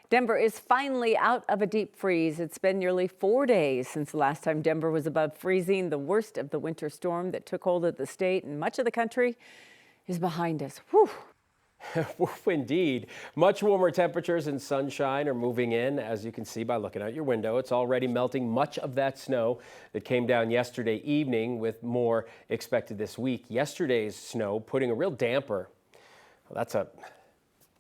Denver is finally out of a deep freeze. It's been nearly 4 days since the last time Denver was above freezing. The worst of the winter storm that took hold of the state and much of the country is behind us. Whew. Indeed. Much warmer temperatures and sunshine are moving in, as you can see by looking out your window. It's already melting much of that snow that came down yesterday evening, with more expected this week. Yesterday's snow putting a real damper. Well,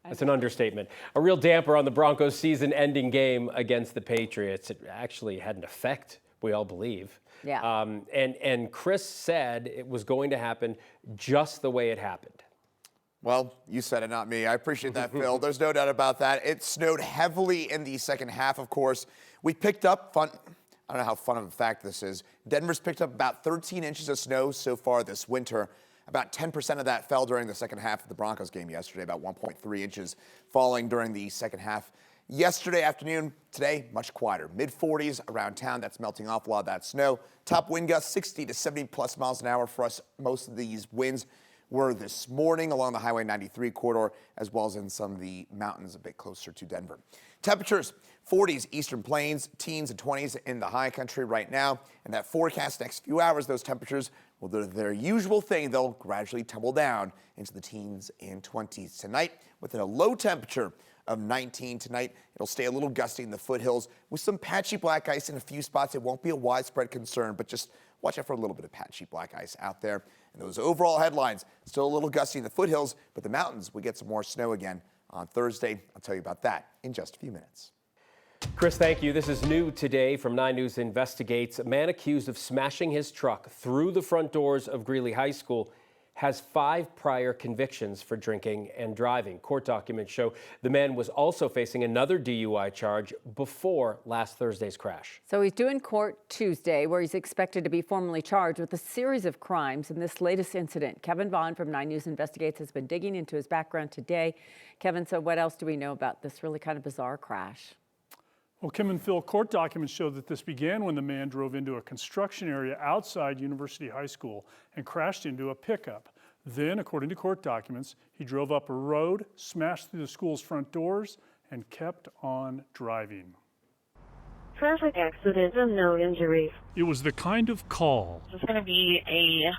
that's an understatement. A real damper on the Broncos' season-ending game against the Patriots. It actually had an effect, we all believe. Yeah. And Chris said it was going to happen just the way it happened. Well, you said it, not me. I appreciate that, Phil. There's no doubt about that. It snowed heavily in the second half, of course. We picked up I don't know how fun of a fact this is. Denver's picked up about 13 inches of snow so far this winter. About 10% of that fell during the second half of the Broncos game yesterday, about 1.3 inches falling during the second half. Yesterday afternoon, today, much quieter. Mid-40s around town. That's melting off a lot of that snow. Top wind gusts 60 to 70 plus miles an hour for us. Most of these winds were this morning along the Highway 93 corridor, as well as in some of the mountains a bit closer to Denver. Temperatures, 40s eastern plains, teens and 20s in the high country right now. And that forecast next few hours, those temperatures will do their usual thing. They'll gradually tumble down into the teens and 20s tonight, with a low temperature of 19 tonight. It'll stay a little gusty in the foothills with some patchy black ice in a few spots. It won't be a widespread concern, but just watch out for a little bit of patchy black ice out there. And those overall headlines, still a little gusty in the foothills, but the mountains, we get some more snow again on Thursday. I'll tell you about that in just a few minutes. Chris, thank you. This is new today from 9 News Investigates. A man accused of smashing his truck through the front doors of Greeley High School has 5 prior convictions for drinking and driving. Court documents show the man was also facing another DUI charge before last Thursday's crash. So he's due in court Tuesday, where he's expected to be formally charged with a series of crimes in this latest incident. Kevin Vaughn from 9 News Investigates has been digging into his background today. Kevin, so what else do we know about this really kind of bizarre crash? Well, Kim and Phil, court documents show that this began when the man drove into a construction area outside University High School and crashed into a pickup. Then, according to court documents, he drove up a road, smashed through the school's front doors, and kept on driving. Traffic accident and no injuries. It was the kind of call. It's going to be a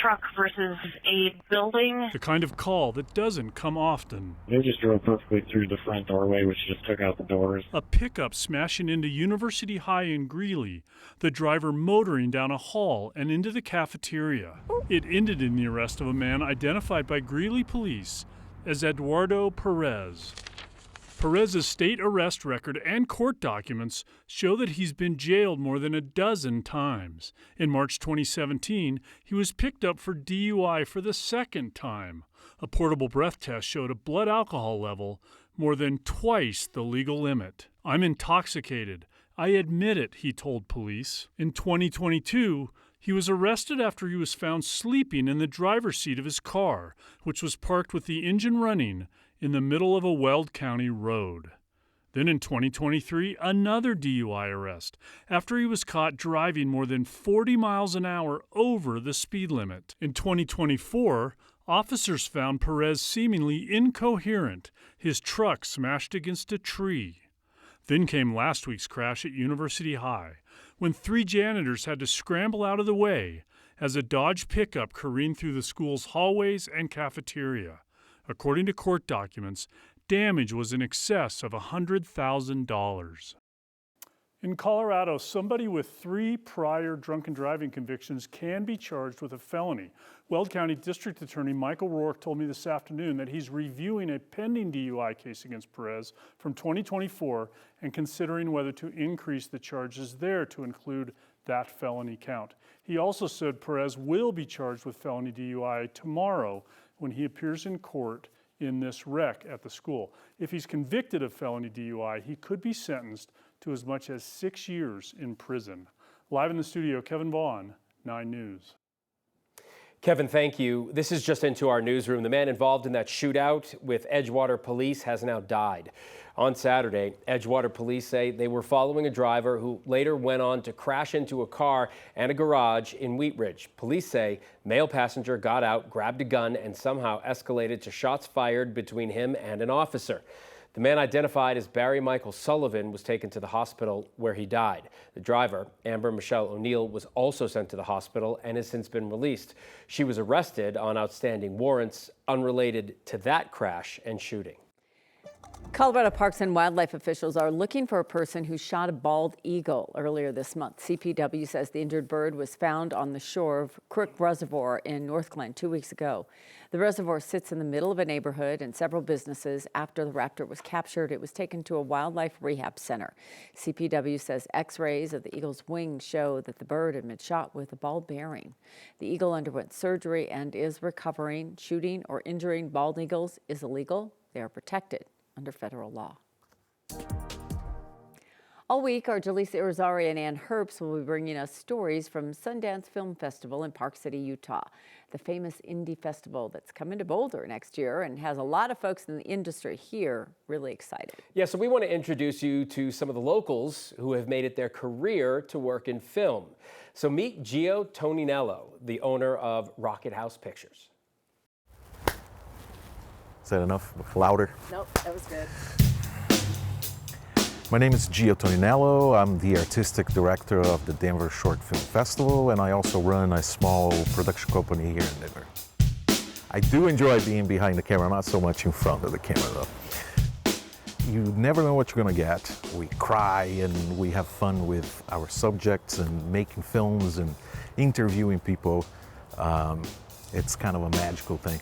truck versus a building. The kind of call that doesn't come often. They just drove perfectly through the front doorway, which just took out the doors. A pickup smashing into University High in Greeley, the driver motoring down a hall and into the cafeteria. It ended in the arrest of a man identified by Greeley police as Eduardo Perez. Perez's state arrest record and court documents show that he's been jailed more than a dozen times. In March 2017, he was picked up for DUI for the second time. A portable breath test showed a blood alcohol level more than twice the legal limit. "I'm intoxicated. I admit it," he told police. In 2022, he was arrested after he was found sleeping in the driver's seat of his car, which was parked with the engine running in the middle of a Weld County road. Then in 2023, another DUI arrest after he was caught driving more than 40 miles an hour over the speed limit. In 2024, officers found Perez seemingly incoherent, his truck smashed against a tree. Then came last week's crash at University High, when 3 janitors had to scramble out of the way as a Dodge pickup careened through the school's hallways and cafeteria. According to court documents, damage was in excess of $100,000. In Colorado, somebody with 3 prior drunken driving convictions can be charged with a felony. Weld County District Attorney Michael Rourke told me this afternoon that he's reviewing a pending DUI case against Perez from 2024 and considering whether to increase the charges there to include that felony count. He also said Perez will be charged with felony DUI tomorrow when he appears in court in this wreck at the school. If he's convicted of felony DUI, he could be sentenced to as much as 6 years in prison. Live in the studio, Kevin Vaughn, 9 News. Kevin, thank you. This is just into our newsroom. The man involved in that shootout with Edgewater Police has now died. On Saturday, Edgewater Police say they were following a driver who later went on to crash into a car and a garage in Wheat Ridge. Police say male passenger got out, grabbed a gun, and somehow escalated to shots fired between him and an officer. The man identified as Barry Michael Sullivan was taken to the hospital where he died. The driver, Amber Michelle O'Neill, was also sent to the hospital and has since been released. She was arrested on outstanding warrants unrelated to that crash and shooting. Colorado Parks and Wildlife officials are looking for a person who shot a bald eagle earlier this month. CPW says the injured bird was found on the shore of Crook Reservoir in Northglenn 2 weeks ago. The reservoir sits in the middle of a neighborhood and several businesses. After the raptor was captured, it was taken to a wildlife rehab center. CPW says x-rays of the eagle's wings show that the bird had been shot with a ball bearing. The eagle underwent surgery and is recovering. Shooting or injuring bald eagles is illegal. They are protected under federal law. All week, our Jaleesa Irizarry and Ann Herbst will be bringing us stories from Sundance Film Festival in Park City, Utah, the famous indie festival that's coming to Boulder next year and has a lot of folks in the industry here really excited. Yeah, so we want to introduce you to some of the locals who have made it their career to work in film. So meet Gio Toninello, the owner of Rocket House Pictures. Is that enough? Louder? Nope, that was good. My name is Gio Toninello. I'm the artistic director of the Denver Short Film Festival, and I also run a small production company here in Denver. I do enjoy being behind the camera, not so much in front of the camera though. You never know what you're gonna get. We cry and we have fun with our subjects and making films and interviewing people. It's kind of a magical thing.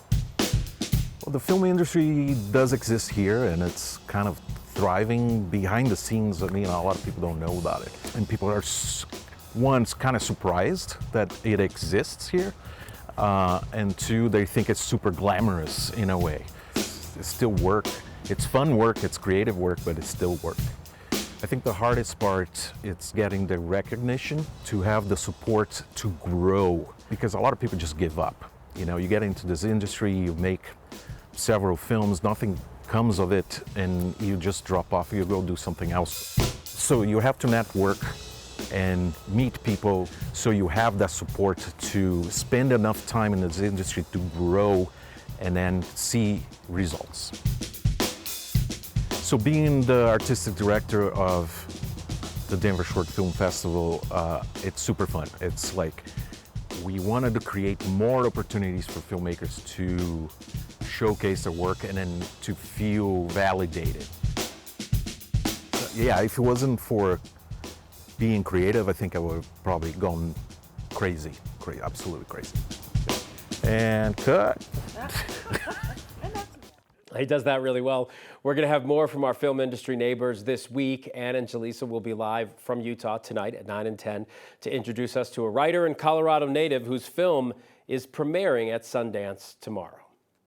Well, the film industry does exist here, and it's kind of thriving behind the scenes. I mean, a lot of people don't know about it. And people are, one, kind of surprised that it exists here, and two, they think it's super glamorous in a way. It's still work. It's fun work, it's creative work, but it's still work. I think the hardest part is getting the recognition, to have the support to grow, because a lot of people just give up. You know, you get into this industry, you make several films, nothing comes of it, and you just drop off, you go do something else. So you have to network and meet people, so you have that support to spend enough time in this industry to grow and then see results. So being the artistic director of the Denver Short Film Festival, it's super fun. It's like, we wanted to create more opportunities for filmmakers to showcase their work and then to feel validated. Yeah, if it wasn't for being creative, I think I would have probably gone crazy, absolutely crazy. And cut. He does that really well. We're going to have more from our film industry neighbors this week. Ann and Jaleesa will be live from Utah tonight at 9 and 10 to introduce us to a writer and Colorado native whose film is premiering at Sundance tomorrow.